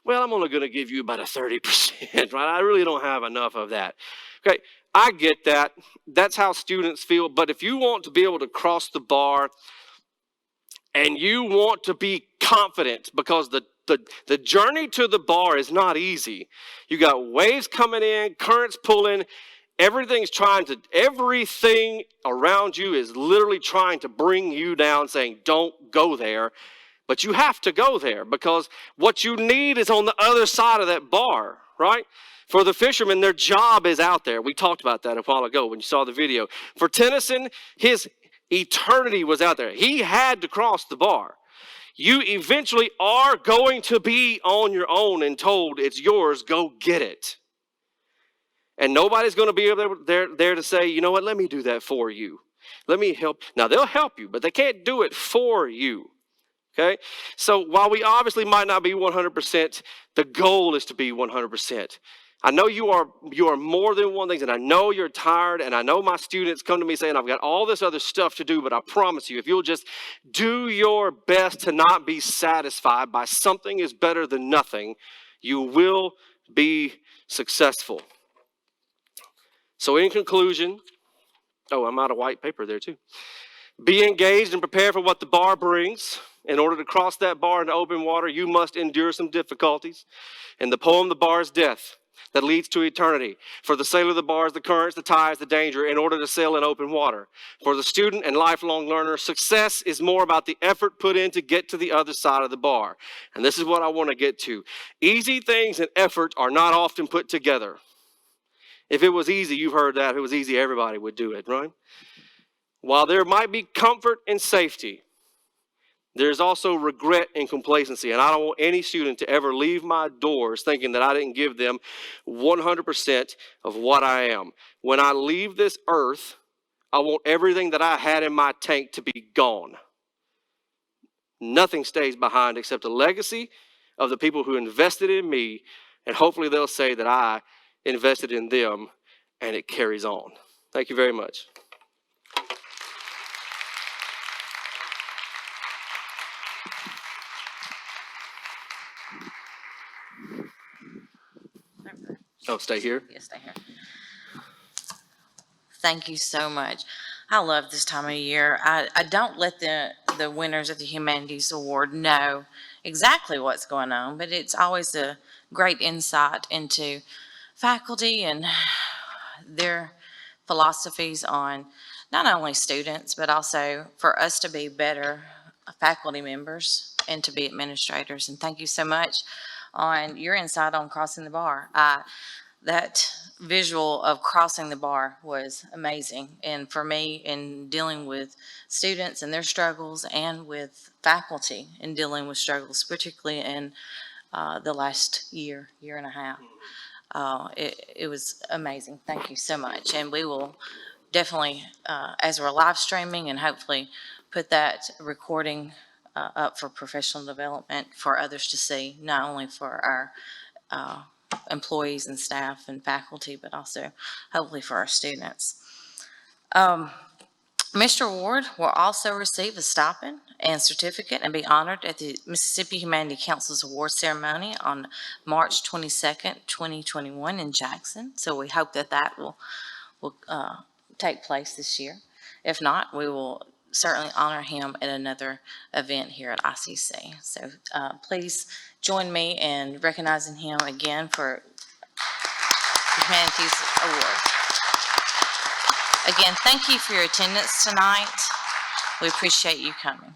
I'm only going to give you about a 30%, right? I really don't have enough of that. Okay, I get that. That's how students feel. But if you want to be able to cross the bar and you want to be confident, because the journey to the bar is not easy. You got waves coming in, currents pulling. Everything around you is literally trying to bring you down, saying, don't go there. But you have to go there because what you need is on the other side of that bar, right? For the fishermen, their job is out there. We talked about that a while ago when you saw the video. For Tennyson, his eternity was out there. He had to cross the bar. You eventually are going to be on your own and told it's yours, go get it. And nobody's going to be there to say, you know what, let me do that for you. Let me help. Now, they'll help you, but they can't do it for you. Okay? So while we obviously might not be 100%, the goal is to be 100%. I know you are more than one thing, and I know you're tired, and I know my students come to me saying, I've got all this other stuff to do, but I promise you, if you'll just do your best to not be satisfied by something is better than nothing, you will be successful. So in conclusion, I'm out of white paper there too. Be engaged and prepare for what the bar brings. In order to cross that bar into open water, you must endure some difficulties. In the poem, the bar is death that leads to eternity. For the sailor, the bar is the currents, the tides, the danger in order to sail in open water. For the student and lifelong learner, success is more about the effort put in to get to the other side of the bar. And this is what I want to get to. Easy things and effort are not often put together. If it was easy, you've heard that. If it was easy, everybody would do it, right? While there might be comfort and safety, there's also regret and complacency. And I don't want any student to ever leave my doors thinking that I didn't give them 100% of what I am. When I leave this earth, I want everything that I had in my tank to be gone. Nothing stays behind except the legacy of the people who invested in me. And hopefully they'll say that I invested in them and it carries on. Thank you very much. Oh, stay here? Yes, stay here. Thank you so much. I love this time of year. I don't let the winners of the Humanities Award know exactly what's going on, but it's always a great insight into faculty and their philosophies on not only students, but also for us to be better faculty members and to be administrators. And thank you so much on your insight on crossing the bar. That visual of crossing the bar was amazing. And for me, in dealing with students and their struggles and with faculty in dealing with struggles, particularly in the last year and a half, it was amazing. Thank you so much. And we will definitely, as we're live streaming, and hopefully put that recording up for professional development for others to see, not only for our employees and staff and faculty, but also hopefully for our students. Mr. Ward will also receive a stipend and certificate and be honored at the Mississippi Humanity Council's award ceremony on March 22nd, 2021 in Jackson. So we hope that will take place this year. If not, we will certainly honor him at another event here at ICC. So please join me in recognizing him again for the Humanities Award. Again, thank you for your attendance tonight. We appreciate you coming.